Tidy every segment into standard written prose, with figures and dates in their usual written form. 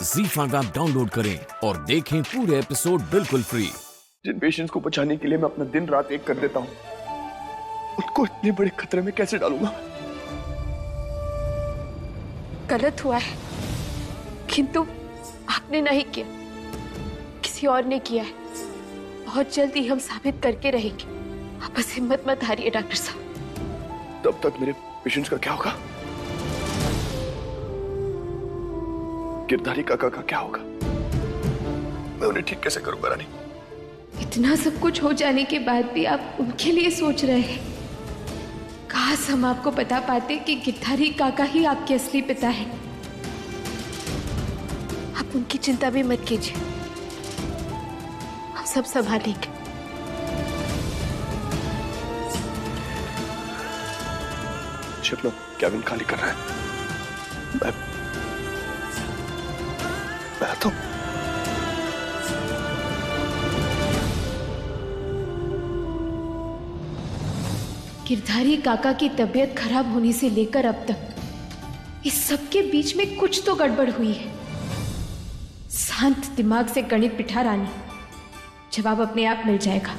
ZEE5 app download करें और देखें पूरे एपिसोड बिल्कुल फ्री। जिन पेशेंट्स को बचाने के लिए मैं अपना दिन रात एक कर देता हूं, उनको इतने बड़े खतरे में कैसे डालूंगा? गलत हुआ है, किंतु आपने नहीं किया, किसी और ने किया है। बहुत जल्दी हम साबित करके रहेंगे। आप बस हिम्मत मत हारिए डॉक्टर साहब। तब तक मेरे पेशेंट्स का क्या होगा? गिरधारी काका का क्या होगा? मैं उन्हें ठीक कैसे करूंगा रानी? इतना सब कुछ हो जाने के बाद भी आप उनके लिए सोच रहे हैं। काश हम आपको बता पाते कि गिरधारी काका ही आपके असली पिता है। आप उनकी चिंता भी मत कीजिए, हम सब संभालेंगे। शिवलो कैबिन खाली कर रहा है। मैं आता हूं। गिरधारी काका की तबीयत खराब होने से लेकर अब तक इस सब के बीच में कुछ तो गड़बड़ हुई है। शांत दिमाग से गणित बिठा रानी, जवाब अपने आप मिल जाएगा।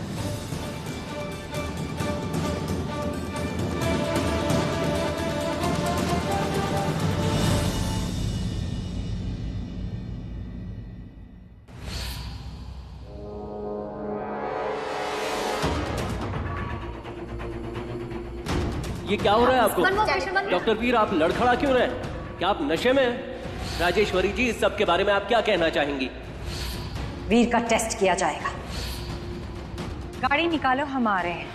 ये क्या हो रहा है आपको? डॉक्टर वीर, आप लड़खड़ा क्यों रहे हैं? क्या आप नशे में हैं? राजेश्वरी जी, इस सब के बारे में आप क्या कहना चाहेंगी? वीर का टेस्ट किया जाएगा। गाड़ी निकालो, हम आ रहे हैं।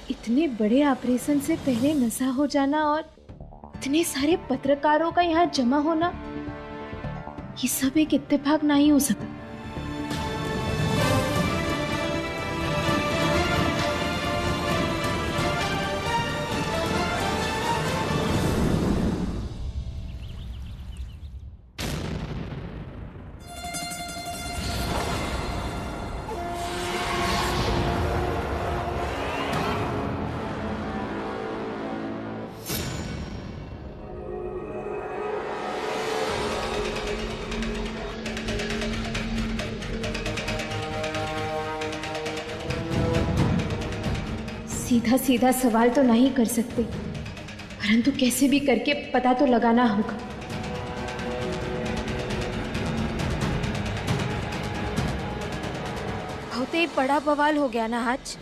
इतने बड़े ऑपरेशन से पहले नशा हो जाना और इतने सारे पत्रकारों का यहाँ जमा होना, ये सब एक इत्तेफाक नहीं हो सकता। सीधा सीधा सवाल तो नहीं कर सकते, परंतु कैसे भी करके पता तो लगाना होगा। बहुत ही बड़ा बवाल हो गया ना आज।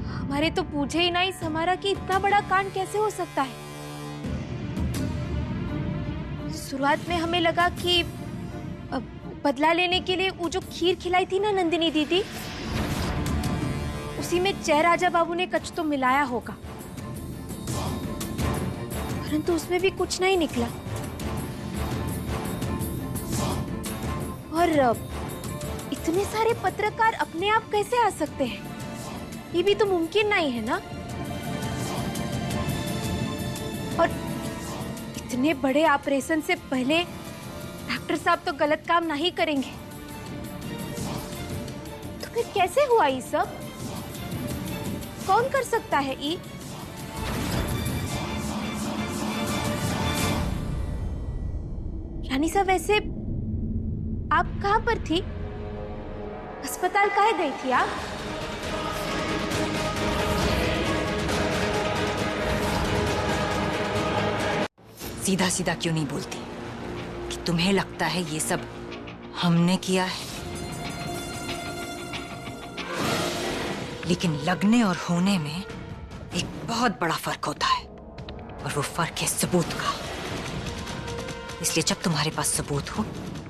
हमारे तो पूछे ही नहीं समारा कि इतना बड़ा कांड कैसे हो सकता है। शुरुआत में हमें लगा कि बदला लेने के लिए वो जो खीर खिलाई थी ना नंदिनी दीदी, उसी में जय राजा बाबू ने कुछ तो मिलाया होगा, परंतु उसमें भी कुछ नहीं निकला। और इतने सारे पत्रकार अपने आप कैसे आ सकते हैं? ये भी तो मुमकिन नहीं है ना। और इतने बड़े ऑपरेशन से पहले डॉक्टर साहब तो गलत काम नहीं करेंगे, तो फिर कैसे हुआ ये सब? कौन कर सकता है ये? रानी साहब, वैसे आप कहां पर थी? अस्पताल काहे गई थी आप? सीधा सीधा क्यों नहीं बोलती कि तुम्हें लगता है ये सब हमने किया है? लेकिन लगने और होने में एक बहुत बड़ा फर्क होता है, और वो फर्क है सबूत का। इसलिए जब तुम्हारे पास सबूत हो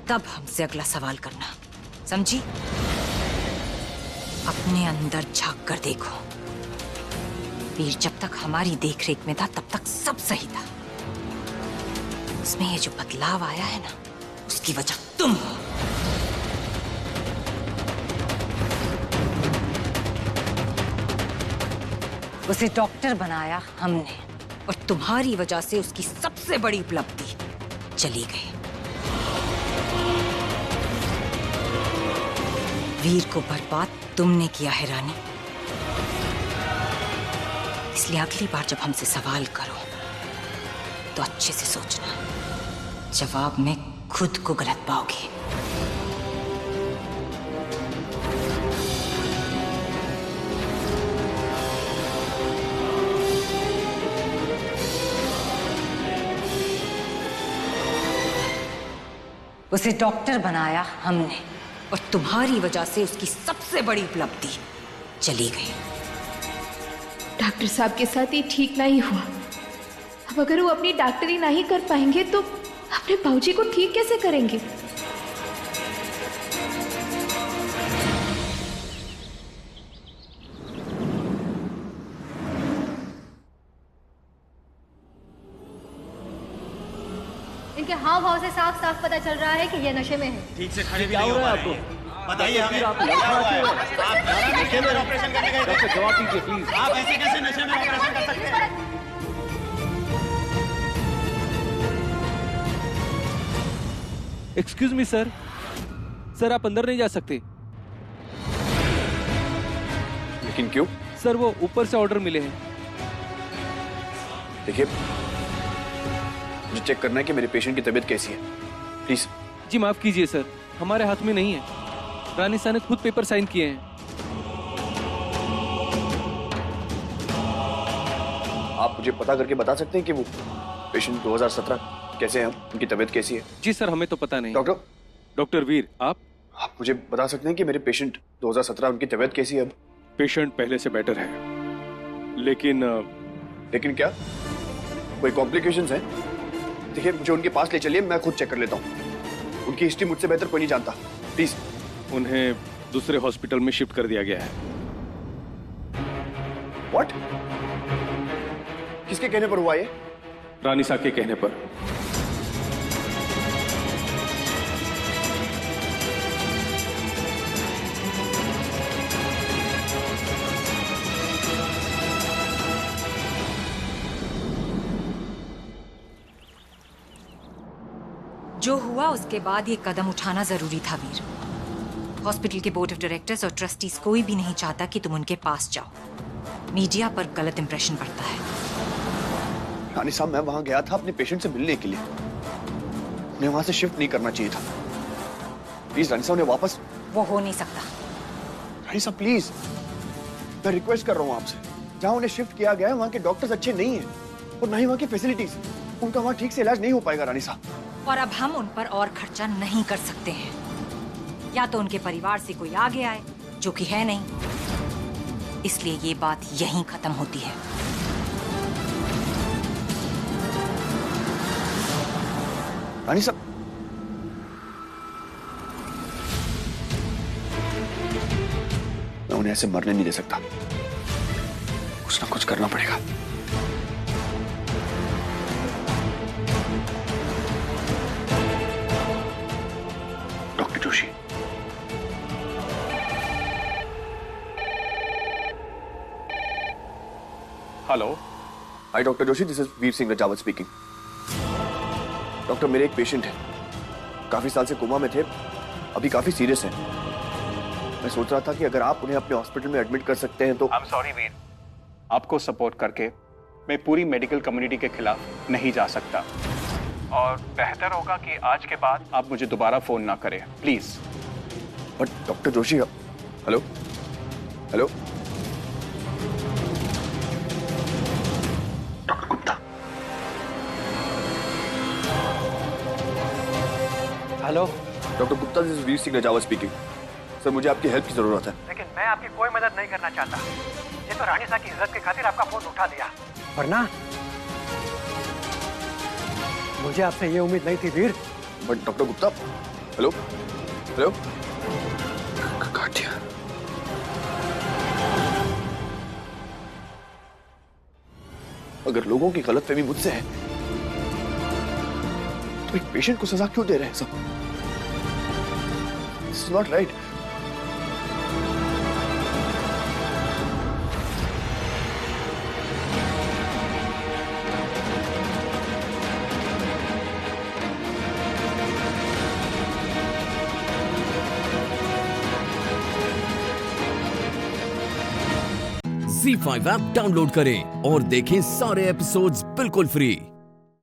तब हमसे अगला सवाल करना, समझी? अपने अंदर झांक कर देखो। वीर जब तक हमारी देखरेख में था तब तक सब सही था। उसमें ये जो बदलाव आया है ना, उसकी वजह तुम हो। उसे डॉक्टर बनाया हमने, और तुम्हारी वजह से उसकी सबसे बड़ी उपलब्धि चली गई। वीर को बर्बाद तुमने किया है रानी, इसलिए अगली बार जब हमसे सवाल करो तो अच्छे से सोचना, जवाब में खुद को गलत पाओगी। उसे डॉक्टर बनाया हमने और तुम्हारी वजह से उसकी सबसे बड़ी उपलब्धि चली गई। डॉक्टर साहब के साथ ये ठीक ना ही हुआ। अब अगर वो अपनी डॉक्टरी नहीं कर पाएंगे तो अपने बाबूजी को ठीक कैसे करेंगे? इनके हाव भाव से साफ साफ पता चल रहा है कि ये नशे में है। ठीक से खड़े भी क्या नहीं हो हो रहा पा है रहे आपको? हैं। बताइए हमें आप क्या लड़खड़ा हुआ क्यों है? है? आप नशे में ऑपरेशन करने गए डॉक्टर थे? जवाब दीजिए प्लीज। आप ऐसे कैसे नशे में ऑपरेशन कर सकते हैं? एक्सक्यूज मी सर, सर आप अंदर नहीं जा सकते। लेकिन क्यों? सर वो ऊपर से ऑर्डर मिले हैं। देखिए, मुझे चेक करना है कि मेरे पेशेंट की तबीयत कैसी है, प्लीज। जी माफ कीजिए सर, हमारे हाथ में नहीं है। रानी साहब ने खुद पेपर साइन किए हैं। आप मुझे पता करके बता सकते हैं कि वो पेशेंट 2017 कैसे हैं, उनकी तबीयत कैसी है? जी सर, हमें तो पता नहीं। डॉक्टर, डॉक्टर वीर, आप मुझे बता सकते हैं कि मेरे पेशेंट 2017 उनकी तबीयत कैसी है अब? पेशेंट पहले से बेटर है, लेकिन लेकिन क्या? कोई कॉम्प्लिकेशंस हैं? देखिए, मुझे उनके पास ले चलिए, मैं खुद चेक कर लेता हूँ। उनकी हिस्ट्री मुझसे बेहतर कोई नहीं जानता, प्लीज। उन्हें दूसरे हॉस्पिटल में शिफ्ट कर दिया गया है। व्हाट? किसके कहने पर हुआ ये? रानी साहब के कहने पर। जो हुआ उसके बाद ये कदम उठाना जरूरी था वीर। हॉस्पिटल के बोर्ड ऑफ डायरेक्टर्स और ट्रस्टीज कोई भी नहीं चाहता कि तुम उनके पास जाओ। मीडिया पर गलत इंप्रेशन पड़ता है। रानी साहब, मैं वहां गया था अपने पेशेंट से मिलने के लिए। उन्हें वहां से शिफ्ट नहीं करना चाहिए था। प्लीज रानी साहब, उन्हें वापस। वो हो नहीं सकता। रानी साहब प्लीज, मैं रिक्वेस्ट कर रहा हूँ आपसे। जहां उन्हें शिफ्ट किया गया है वहां के डॉक्टर्स अच्छे नहीं हैं और ना ही वहां की फैसिलिटीज। उनका वहां ठीक से इलाज नहीं हो पाएगा रानी साहब। और अब हम उन पर और खर्चा नहीं कर सकते हैं। या तो उनके परिवार से कोई आगे आए, जो कि है नहीं। इसलिए ये बात यहीं खत्म होती है। रानी साहब, मैं उन्हें ऐसे मरने नहीं दे सकता। कुछ ना कुछ करना पड़ेगा। Doctor Joshi. Hello. Hi doctor Joshi, this is Veer Singh Rajawat speaking. Doctor, मेरे एक पेशेंट है, काफी साल से कोमा में थे, अभी काफी सीरियस हैं। मैं सोच रहा था कि अगर आप उन्हें अपने हॉस्पिटल में एडमिट कर सकते हैं तो। आई एम सॉरी वीर, आपको सपोर्ट करके मैं पूरी मेडिकल कम्युनिटी के खिलाफ नहीं जा सकता और बेहतर होगा कि आज के बाद आप मुझे दोबारा फोन ना करें, please. But doctor Joshi, hello hello doctor Gupta. Hello doctor Gupta, this is Veer Singh Rajawat speaking. Sir, मुझे आपकी हेल्प की जरूरत है। लेकिन मैं आपकी कोई मदद नहीं करना चाहता। ये तो रानी साहब की इज्जत की खातिर आपका फोन उठा दिया, वरना मुझे आपसे ये उम्मीद नहीं थी Veer. But doctor Gupta, hello hello काट दिया। अगर लोगों की गलतफहमी मुझसे है तो एक पेशेंट को सजा क्यों दे रहे हैं सब? This is not right. ZEE5 app download करें और देखें सारे एपिसोड्स बिल्कुल फ्री।